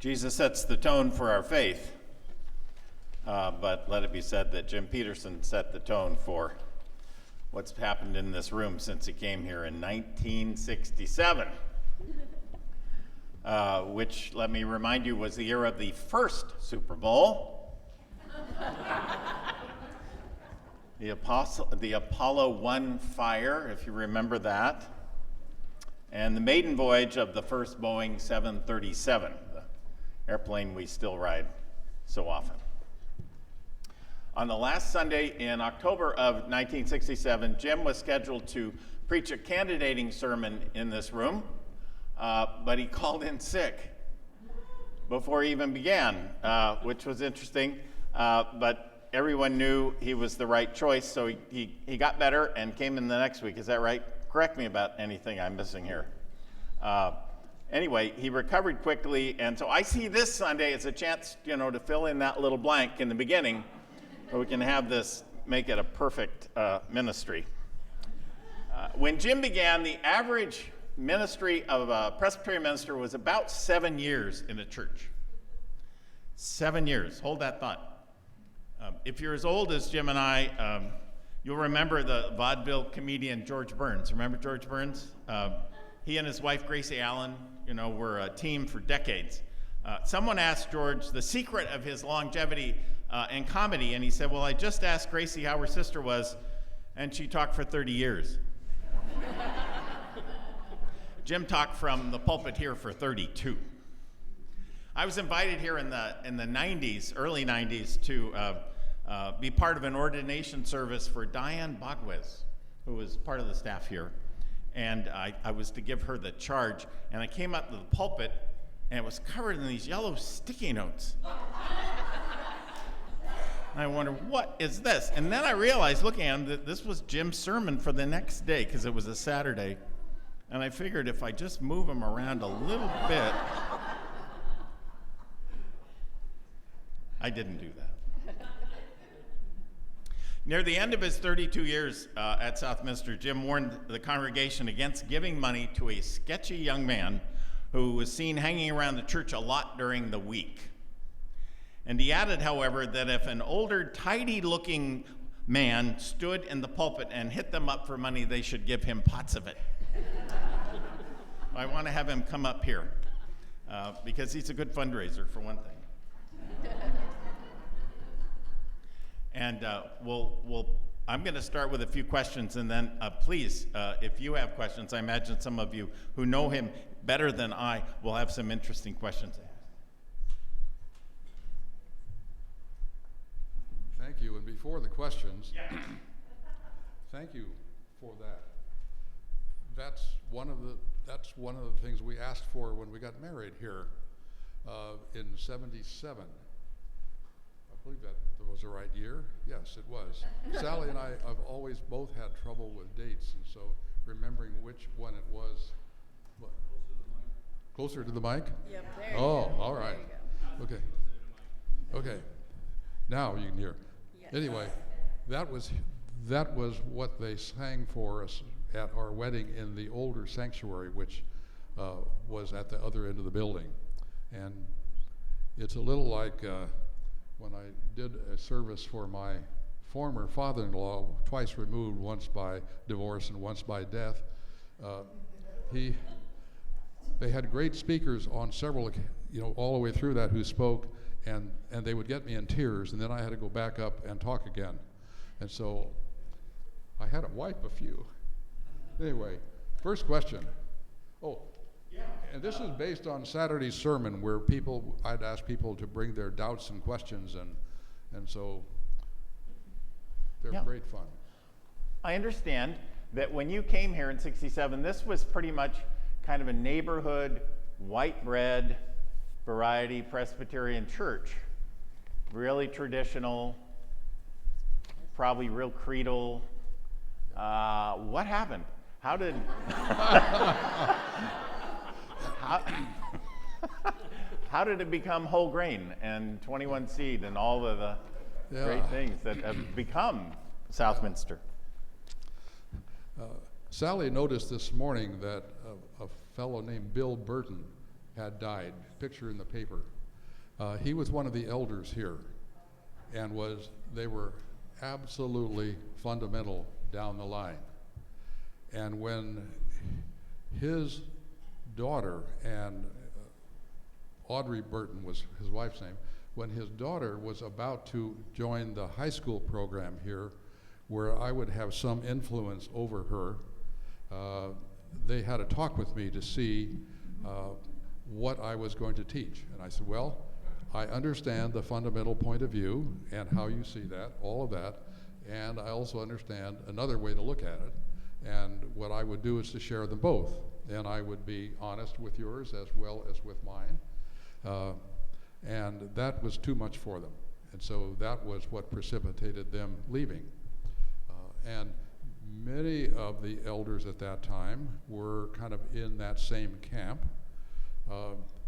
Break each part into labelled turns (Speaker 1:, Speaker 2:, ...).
Speaker 1: Jesus sets the tone for our faith, but let it be said that Jim Peterson set the tone for what's happened in this room since he came here in 1967, which, let me remind you, was the year of the first Super Bowl. The Apollo 1 fire, if you remember that, and the maiden voyage of the first Boeing 737, the airplane we still ride so often. On the last Sunday in October of 1967, Jim was scheduled to preach a candidating sermon in this room, but he called in sick before he even began, which was interesting, but everyone knew he was the right choice, so he got better and came in the next week. Is that right? Correct me about anything I'm missing here. Anyway, he recovered quickly, and so I see this Sunday as a chance, to fill in that little blank in the beginning, so we can have this, make it a perfect ministry. When Jim began, the average ministry of a Presbyterian minister was about 7 years in a church. 7 years. Hold that thought. If you're as old as Jim and I, you'll remember the vaudeville comedian George Burns. Remember George Burns? He and his wife Gracie Allen, were a team for decades. Someone asked George the secret of his longevity in comedy, and he said, well, I just asked Gracie how her sister was, and she talked for 30 years. Jim talked from the pulpit here for 32. I was invited here in the 90s, early 90s, to be part of an ordination service for Diane Bogwez, who was part of the staff here. And I was to give her the charge, and I came up to the pulpit, and it was covered in these yellow sticky notes. And I wondered, what is this? And then I realized, looking at him, that this was Jim's sermon for the next day, because it was a Saturday. And I figured if I just move him around a little bit, I didn't do that. Near the end of his 32 years at Southminster, Jim warned the congregation against giving money to a sketchy young man who was seen hanging around the church a lot during the week. And he added, however, that if an older, tidy-looking man stood in the pulpit and hit them up for money, they should give him pots of it. I want to have him come up here because he's a good fundraiser, for one thing. And I'm going to start with a few questions, and then please, if you have questions, I imagine some of you who know him better than I will have some interesting questions to ask.
Speaker 2: Thank you. And before the questions, thank you for that. That's one of the things we asked for when we got married here in '77. I believe that was the right year. Yes, it was. Sally and I have always both had trouble with dates, and so remembering which one it was. What? Closer to the mic?
Speaker 3: Yep, there you
Speaker 2: go.
Speaker 3: go.
Speaker 2: All right. Okay. Okay. Now you can hear.
Speaker 3: Yes.
Speaker 2: Anyway, that was what they sang for us at our wedding in the older sanctuary, which was at the other end of the building. And it's a little like when I did a service for my former father-in-law, twice removed, once by divorce and once by death. They had great speakers on several, all the way through that who spoke, and they would get me in tears, and then I had to go back up and talk again. And so I had to wipe a few. Anyway, first question. Oh, yeah. And this is based on Saturday's sermon where I'd ask people to bring their doubts and questions, and so they're great fun.
Speaker 1: I understand that when you came here in '67, this was pretty much kind of a neighborhood, white bread, variety Presbyterian church. Really traditional, probably real creedal. What happened? How did how did it become whole grain and 21 seed and all of the great things that have become Southminster?
Speaker 2: Sally noticed this morning that a fellow named Bill Burton had died. Picture in the paper. He was one of the elders here, and they were absolutely fundamental down the line. And when his daughter, and Audrey Burton was his wife's name, when his daughter was about to join the high school program here, where I would have some influence over her, they had a talk with me to see what I was going to teach. And I said, well, I understand the fundamental point of view and how you see that, all of that, and I also understand another way to look at it. And what I would do is to share them both. And I would be honest with yours as well as with mine. And that was too much for them. And so that was what precipitated them leaving. And many of the elders at that time were kind of in that same camp.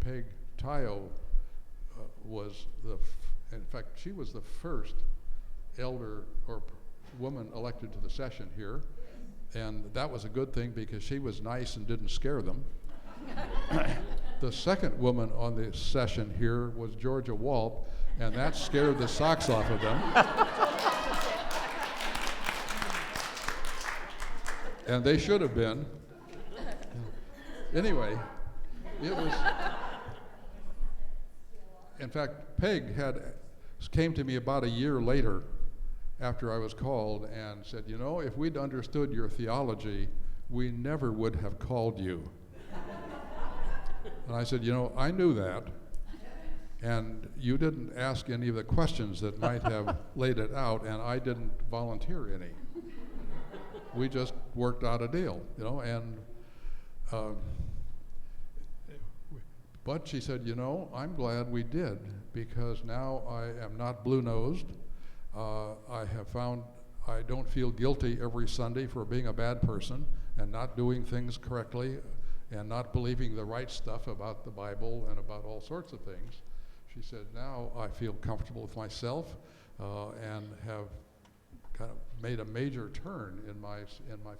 Speaker 2: Peg Tayo was in fact, she was the first elder or woman elected to the session here. And that was a good thing because she was nice and didn't scare them. The second woman on the session here was Georgia Walp, and that scared the socks off of them. And they should have been. Anyway, it was, in fact, Peg came to me about a year later after I was called and said, you know, if we'd understood your theology, we never would have called you. And I said, you know, I knew that, and you didn't ask any of the questions that might have laid it out, and I didn't volunteer any. We just worked out a deal, you know, and but she said, you know, I'm glad we did, because now I am not blue-nosed. I have found I don't feel guilty every Sunday for being a bad person and not doing things correctly and not believing the right stuff about the Bible and about all sorts of things. She said, now I feel comfortable with myself and have kind of made a major turn in my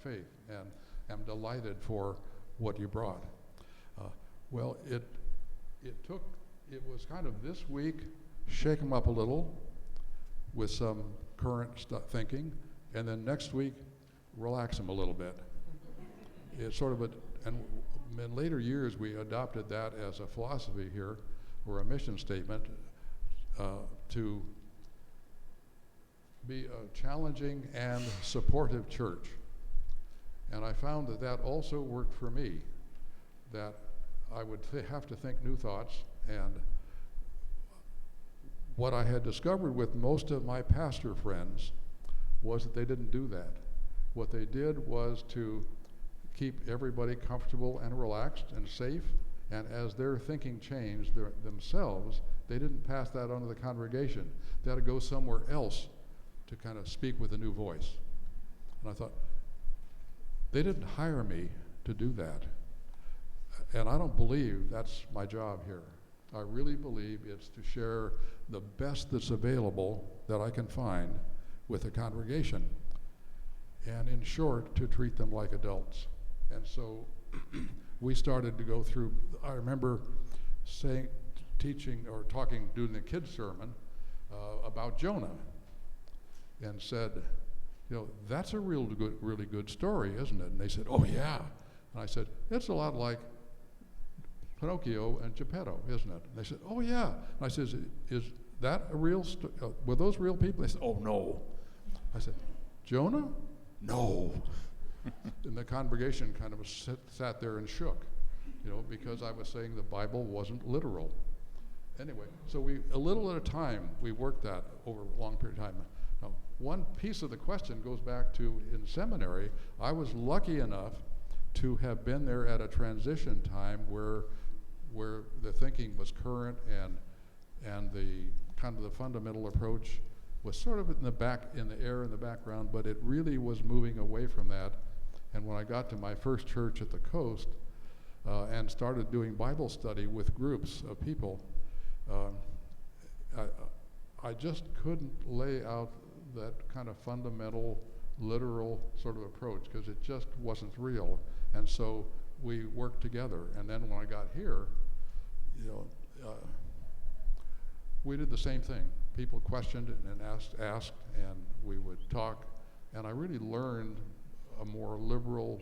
Speaker 2: faith, and am delighted for what you brought. Well, it was kind of this week, shake them up a little with some current thinking, and then next week, relax them a little bit. It's sort of and in later years, we adopted that as a philosophy here, or a mission statement, to be a challenging and supportive church. And I found that that also worked for me, that I would have to think new thoughts. And what I had discovered with most of my pastor friends was that they didn't do that. What they did was to keep everybody comfortable and relaxed and safe, and as their thinking changed themselves, they didn't pass that on to the congregation. They had to go somewhere else to kind of speak with a new voice. And I thought, they didn't hire me to do that. And I don't believe that's my job here. I really believe it's to share the best that's available that I can find with the congregation. And in short, to treat them like adults. And so we started to go through, I remember teaching or talking, doing the kids' sermon about Jonah, and said, you know, that's a really good story, isn't it? And they said, oh yeah. And I said, it's a lot like Pinocchio and Geppetto, isn't it? And they said, oh yeah. And I said, is that a real were those real people? They said, oh no. I said, Jonah? No. And the congregation kind of sat there and shook, you know, because I was saying the Bible wasn't literal. Anyway, so a little at a time, we worked that over a long period of time. Now, one piece of the question goes back to, in seminary, I was lucky enough to have been there at a transition time where the thinking was current and the kind of the fundamental approach was sort of in the background, but it really was moving away from that. And when I got to my first church at the coast and started doing Bible study with groups of people, I just couldn't lay out that kind of fundamental, literal sort of approach because it just wasn't real. And so we worked together. And then when I got here, you know, we did the same thing. People questioned and asked, and we would talk. And I really learned a more liberal,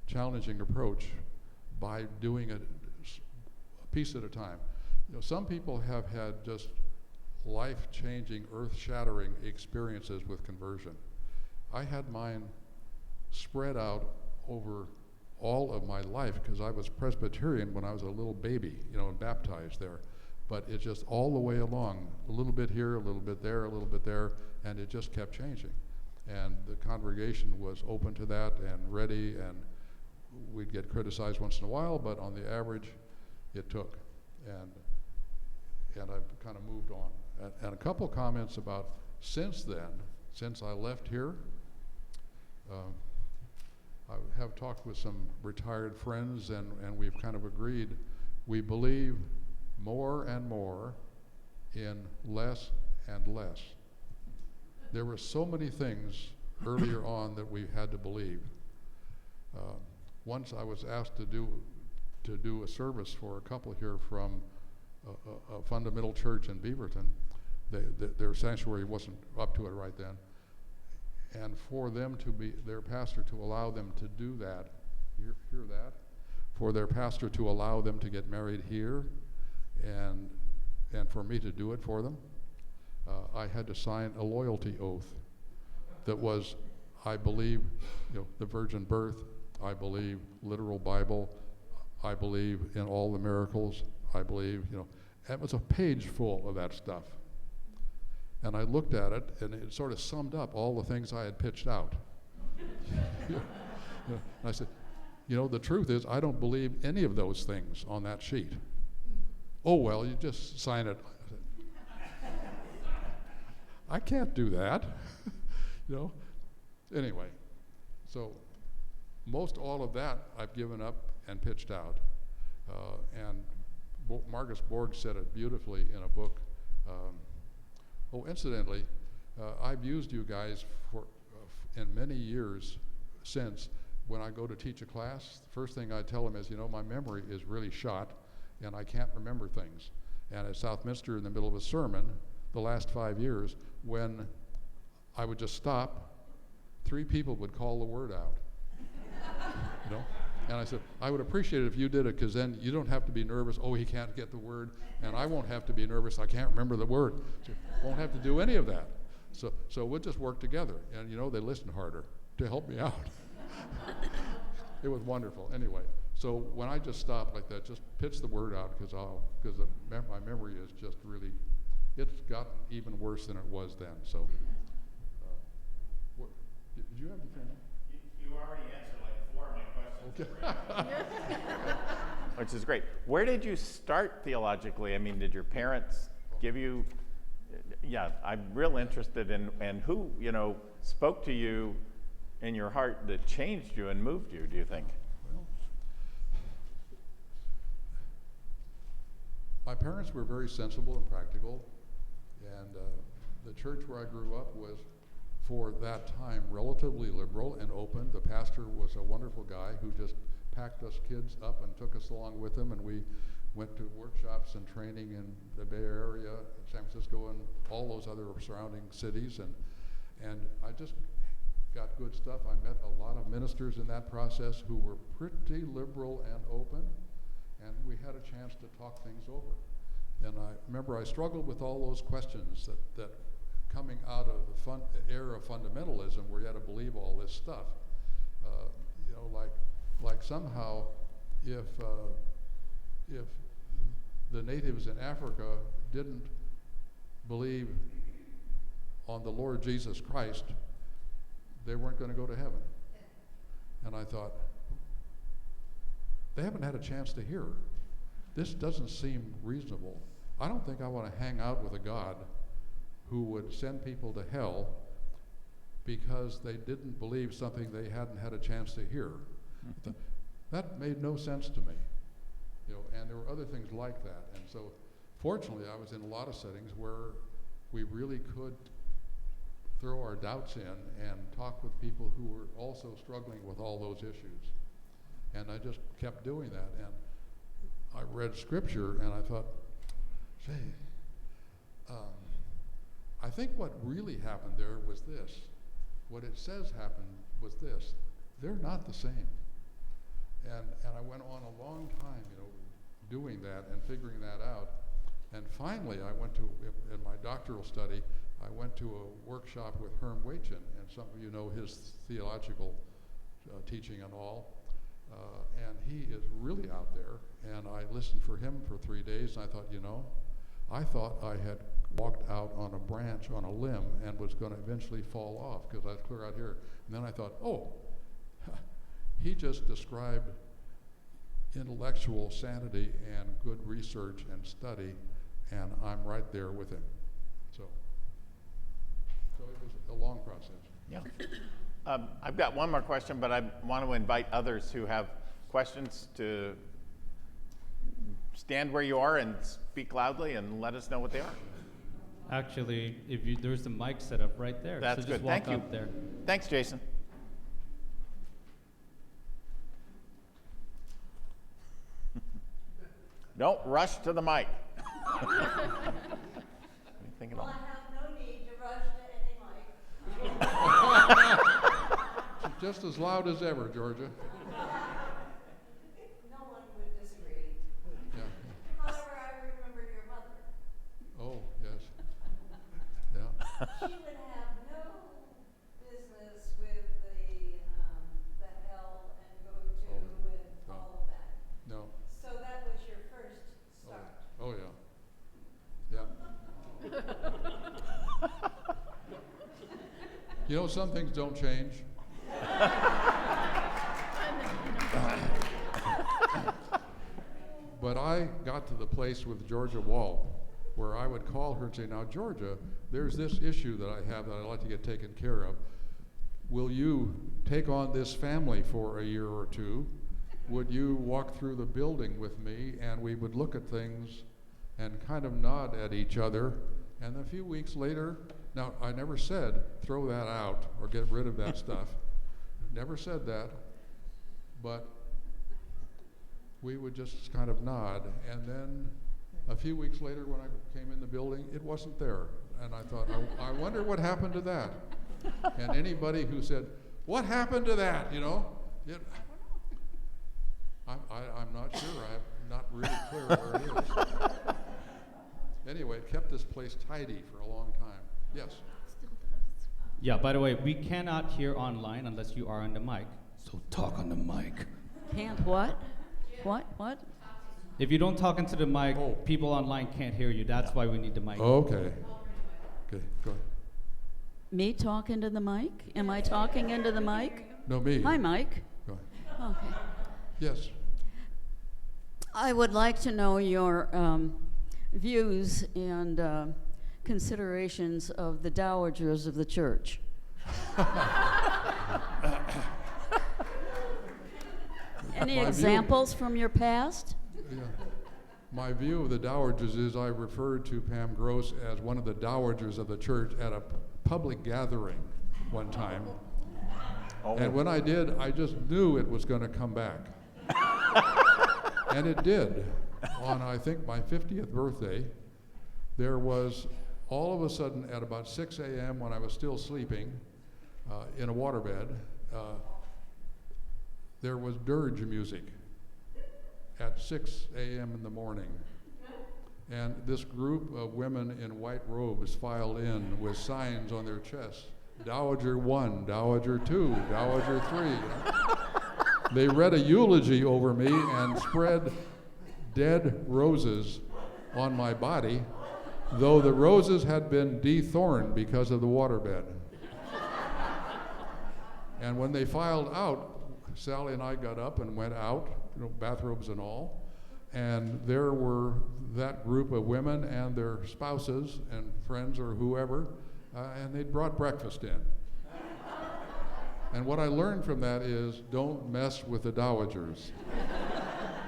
Speaker 2: challenging approach by doing it a piece at a time. You know, some people have had just life-changing, earth-shattering experiences with conversion. I had mine spread out over all of my life because I was Presbyterian when I was a little baby, you know, and baptized there. But it's just all the way along, a little bit here, a little bit there, a little bit there, and it just kept changing. And the congregation was open to that and ready, and we'd get criticized once in a while, but on the average, it took. And I've kind of moved on. And a couple comments about since then, since I left here, I have talked with some retired friends, and we've kind of agreed we believe more and more in less and less. There were so many things earlier on that we had to believe. Once I was asked to do a service for a couple here from a fundamental church in Beaverton. Their sanctuary wasn't up to it right then. And for them to be, their pastor to allow them to do that, hear that? For their pastor to allow them to get married here, and for me to do it for them, I had to sign a loyalty oath that was, I believe, you know, the virgin birth, I believe literal Bible, I believe in all the miracles, I believe, you know, it was a page full of that stuff. And I looked at it, and it sort of summed up all the things I had pitched out. And I said, you know, the truth is, I don't believe any of those things on that sheet. Oh, well, you just sign it. I can't do that, you know. Anyway, so most all of that I've given up and pitched out. And Marcus Borg said it beautifully in a book. Incidentally, I've used you guys for in many years since. When I go to teach a class, the first thing I tell them is, you know, my memory is really shot, and I can't remember things. And at Southminster, in the middle of a sermon, the last 5 years, when I would just stop, 3 people would call the word out. You know? And I said, I would appreciate it if you did it, because then you don't have to be nervous, oh, he can't get the word, and I won't have to be nervous, I can't remember the word. So won't have to do any of that. So we'll just work together. And you know, they listened harder to help me out. It was wonderful. Anyway, so when I just stop like that, just pitch the word out, because my memory is just really, it's gotten even worse than it was then. So, did you have anything?
Speaker 1: You already answered like 4 of my questions.
Speaker 2: Okay.
Speaker 1: Which is great. Where did you start theologically? I mean, did your parents give you? Yeah, I'm real interested in who, you know, spoke to you in your heart that changed you and moved you, do you think?
Speaker 2: Well, my parents were very sensible and practical, and the church where I grew up was, for that time, relatively liberal and open. The pastor was a wonderful guy who just packed us kids up and took us along with him, and we went to workshops and training in the Bay Area, San Francisco, and all those other surrounding cities, and I just got good stuff. I met a lot of ministers in that process who were pretty liberal and open, and we had a chance to talk things over. And I remember I struggled with all those questions that coming out of the era of fundamentalism, where you had to believe all this stuff. You know, like somehow if the natives in Africa didn't believe on the Lord Jesus Christ, they weren't going to go to heaven. And I thought, they haven't had a chance to hear. This doesn't seem reasonable. I don't think I want to hang out with a God who would send people to hell because they didn't believe something they hadn't had a chance to hear. That made no sense to me. You know, and there were other things like that. And so fortunately, I was in a lot of settings where we really could throw our doubts in and talk with people who were also struggling with all those issues. And I just kept doing that. And I read scripture and I thought, say, I think what really happened there was this. What it says happened was this. They're not the same. And I went on a long time, doing that and figuring that out. And finally, I went to, in my doctoral study, I went to a workshop with Herm Waitchen, and some of you know his theological teaching and all. And he is really out there. And I listened for him for 3 days, and I thought, I thought I had walked out on a branch, on a limb, and was going to eventually fall off because I was clear out here. And then I thought, oh, he just described intellectual sanity and good research and study, and I'm right there with him. So it was a long process.
Speaker 1: Yeah. I've got one more question, but I want to invite others who have questions to stand where you are and speak loudly and let us know what they are.
Speaker 3: Actually, there's the mic set up right there.
Speaker 1: That's
Speaker 3: so just
Speaker 1: good.
Speaker 3: walk
Speaker 1: Thank you.
Speaker 3: up there.
Speaker 1: Thanks, Jason. Don't rush to the mic. What are you thinking
Speaker 4: Well,
Speaker 1: of?
Speaker 4: I have no need to rush to any mic.
Speaker 2: Just as loud as ever, Georgia.
Speaker 4: No one would disagree.
Speaker 2: Yeah.
Speaker 4: However, I remember your mother.
Speaker 2: Oh, yes. Yeah.
Speaker 4: She would have no business with the hell and go to and
Speaker 2: no.
Speaker 4: all of that.
Speaker 2: No.
Speaker 4: So that was your first start.
Speaker 2: Oh, yeah. Yeah. Some things don't change. But I got to the place with Georgia Wall where I would call her and say, now, Georgia, there's this issue that I have that I'd like to get taken care of. Will you take on this family for a year or two? Would you walk through the building with me and we would look at things and kind of nod at each other? And a few weeks later, now I never said throw that out or get rid of that stuff. Never said that, but we would just kind of nod. And then a few weeks later when I came in the building, it wasn't there. And I thought, I wonder what happened to that. And anybody who said, what happened to that, I'm not sure. I'm not really clear where it is. Anyway, it kept this place tidy for a long time. Yes?
Speaker 3: Yeah, by the way, we cannot hear online unless you are on the mic. So talk on the mic.
Speaker 4: Can't what? What?
Speaker 3: If you don't talk into the mic,
Speaker 2: Oh.
Speaker 3: people online can't hear you. That's why we need the mic.
Speaker 2: Okay. Okay, go ahead.
Speaker 4: Me talking to the mic? Am I talking into the mic?
Speaker 2: No, me.
Speaker 4: Hi, Mike.
Speaker 2: Go ahead.
Speaker 4: Okay.
Speaker 2: Yes.
Speaker 4: I would like to know your views and considerations of the dowagers of the church. Any
Speaker 2: My view-
Speaker 4: examples from your past?
Speaker 2: Yeah. My view of the dowagers is I referred to Pam Gross as one of the dowagers of the church at a public gathering one time.
Speaker 1: Oh.
Speaker 2: And when I did, I just knew it was going to come back. And it did. On, I think, my 50th birthday, there was all of a sudden at about 6 a.m. when I was still sleeping in a waterbed, there was dirge music at 6 a.m. in the morning. And this group of women in white robes filed in with signs on their chests. Dowager 1, Dowager 2, Dowager 3. They read a eulogy over me and spread dead roses on my body, though the roses had been dethorned because of the waterbed. And when they filed out, Sally and I got up and went out, bathrobes and all, and there were that group of women and their spouses and friends or whoever, and they'd brought breakfast in. And what I learned from that is don't mess with the dowagers.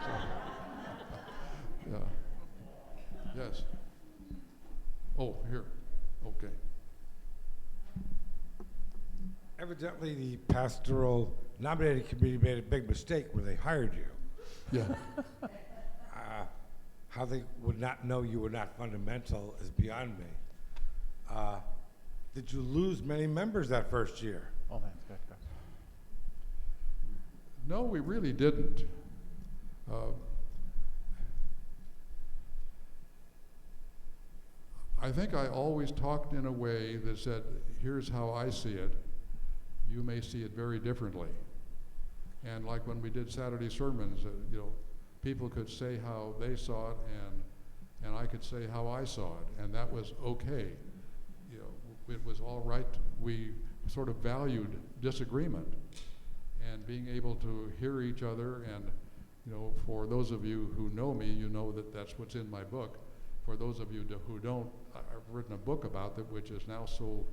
Speaker 2: So, yeah. Yes. Oh, here. Okay.
Speaker 5: Evidently, the pastoral nominating committee made a big mistake when they hired you.
Speaker 2: Yeah.
Speaker 5: How they would not know you were not fundamental is beyond me. Did you lose many members that first year?
Speaker 1: Oh, that's good.
Speaker 2: No, we really didn't. I think I always talked in a way that said, here's how I see it. You may see it very differently. And like when we did Saturday sermons, people could say how they saw it, and I could say how I saw it, and that was okay. It was all right. We sort of valued disagreement and being able to hear each other. And for those of you who know me, you know that that's what's in my book. For those of you who don't, I've written a book about it, which is now sold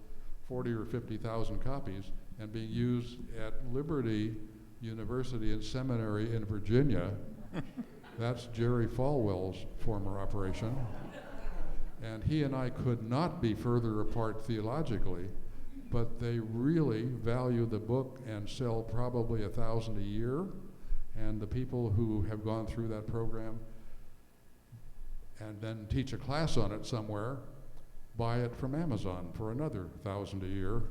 Speaker 2: 40 or 50,000 copies and being used at Liberty University and Seminary in Virginia. That's Jerry Falwell's former operation. And he and I could not be further apart theologically, but they really value the book and sell probably 1,000 a year. And the people who have gone through that program and then teach a class on it somewhere buy it from Amazon for another 1,000 a year.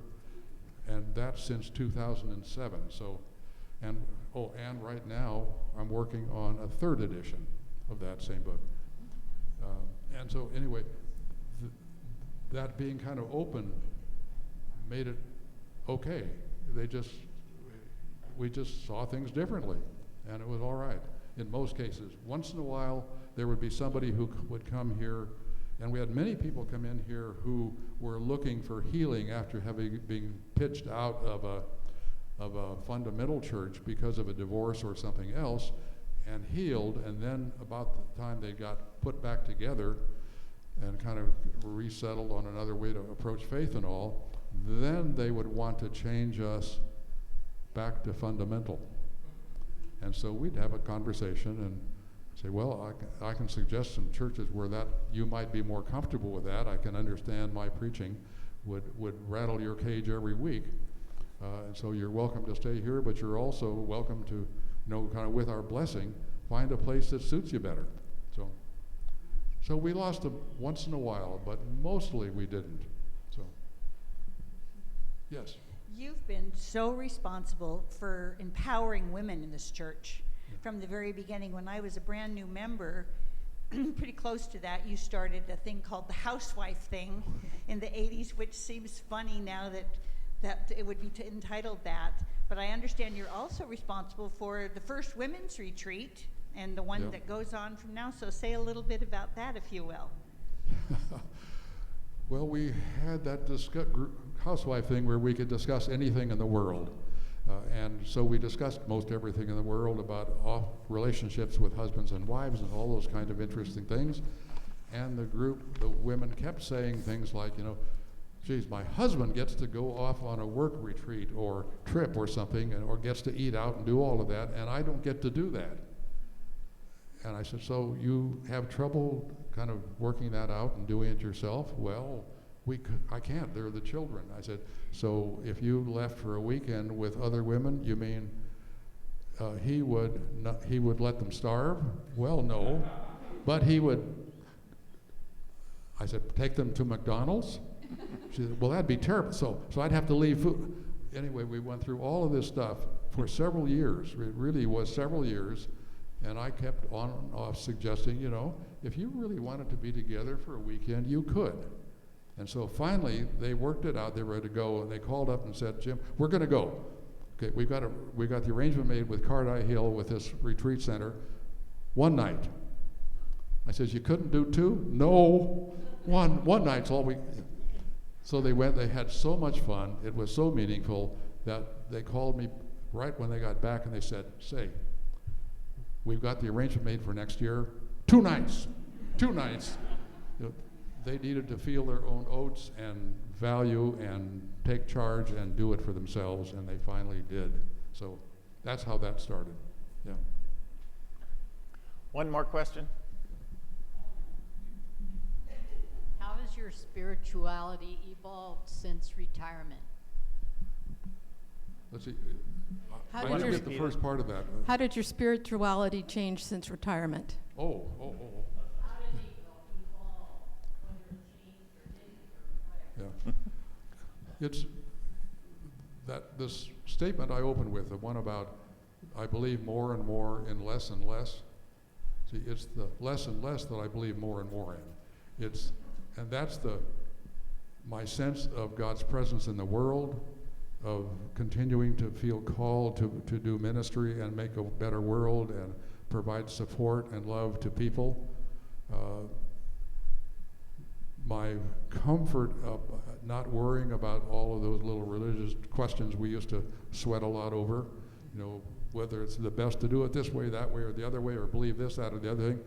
Speaker 2: And that's since 2007. And right now I'm working on a 3rd edition of that same book. And so anyway, that being kind of open made it okay. We just saw things differently, and it was all right in most cases. Once in a while, there would be somebody who would come here, and we had many people come in here who were looking for healing after having been pitched out of a fundamental church because of a divorce or something else, and healed, and then about the time they got put back together and kind of resettled on another way to approach faith and all, then they would want to change us back to fundamental. And so we'd have a conversation and say, well, I can suggest some churches where that you might be more comfortable with that. I can understand my preaching would rattle your cage every week. And so you're welcome to stay here, but you're also welcome to, kind of with our blessing, find a place that suits you better. So we lost them once in a while, but mostly we didn't. So, yes.
Speaker 6: You've been so responsible for empowering women in this church from the very beginning. When I was a brand new member, pretty close to that, you started a thing called the housewife thing in the 80s, which seems funny now that it would be entitled that. But I understand you're also responsible for the first women's retreat and the one that goes on from now. So say a little bit about that, if you will.
Speaker 2: Well, we had that housewife thing where we could discuss anything in the world. And so we discussed most everything in the world about relationships with husbands and wives and all those kind of interesting things. And the women kept saying things like, geez, my husband gets to go off on a work retreat or trip or something, or gets to eat out and do all of that, and I don't get to do that. And I said, so you have trouble kind of working that out and doing it yourself? Well, I can't, they're the children. I said, so if you left for a weekend with other women, you mean he would let them starve? Well, no, but he would. I said, take them to McDonald's? She said, well, that'd be terrible. So I'd have to leave food. Anyway, we went through all of this stuff for several years. It really was several years. And I kept on and off suggesting, if you really wanted to be together for a weekend, you could. And so finally, they worked it out. They were ready to go, and they called up and said, Jim, we're going to go. Okay, we got the arrangement made with Cardai Hill with this retreat center one night. I said, you couldn't do 2? No, one night's all we. So they went. They had so much fun. It was so meaningful that they called me right when they got back, and they said, we've got the arrangement made for next year. 2 nights. 2 nights. They needed to feel their own oats and value and take charge and do it for themselves, and they finally did. So that's how that started. Yeah.
Speaker 1: One more question.
Speaker 7: How has your spirituality evolved since retirement?
Speaker 2: let's see.
Speaker 8: How
Speaker 2: I
Speaker 8: did
Speaker 2: didn't
Speaker 8: your-
Speaker 2: get the first part of that.
Speaker 8: How did your spirituality change since retirement?
Speaker 2: Oh. Yeah. It's that this statement I opened with, the one about I believe more and more in less and less. See, it's the less and less that I believe more and more in. And that's my sense of God's presence in the world, of continuing to feel called to do ministry and make a better world and provide support and love to people. My comfort of not worrying about all of those little religious questions we used to sweat a lot over, whether it's the best to do it this way, that way, or the other way, or believe this, that, or the other thing,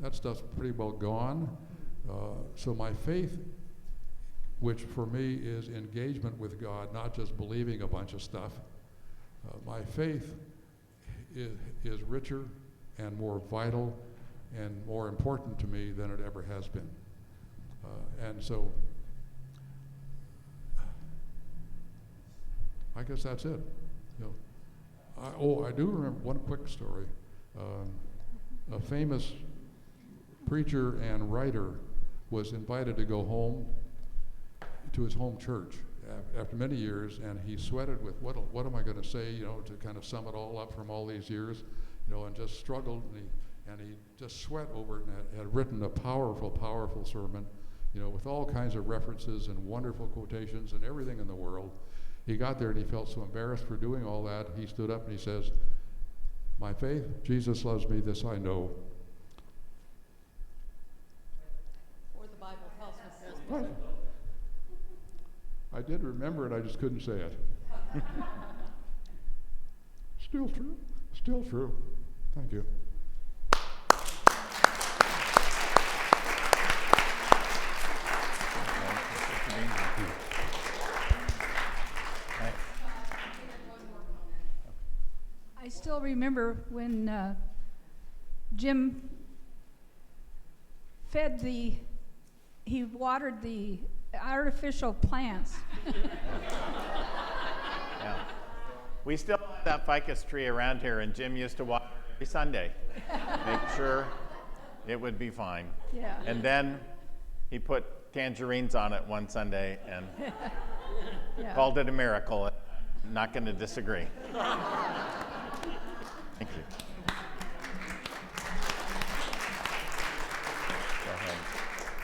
Speaker 2: that stuff's pretty well gone. So my faith, which for me is engagement with God, not just believing a bunch of stuff, my faith is richer and more vital and more important to me than it ever has been. And so, I guess that's it. I do remember one quick story. A famous preacher and writer was invited to go home to his home church after many years, and he sweated with what am I going to say, to kind of sum it all up from all these years, and just struggled, and he just sweat over it, and had written a powerful, powerful sermon, with all kinds of references and wonderful quotations and everything in the world. He got there and he felt so embarrassed for doing all that. He stood up and he says, "My faith, Jesus loves me, this I know."
Speaker 8: Or the Bible tells us there's
Speaker 2: I did remember it, I just couldn't say it. Still true, still true. Thank you.
Speaker 9: I still remember when Jim he watered the artificial plants.
Speaker 1: Yeah. We still have that ficus tree around here, and Jim used to water it every Sunday. Make sure it would be fine.
Speaker 9: Yeah.
Speaker 1: And then he put tangerines on it one Sunday and called it a miracle. I'm not going to disagree. Thank you.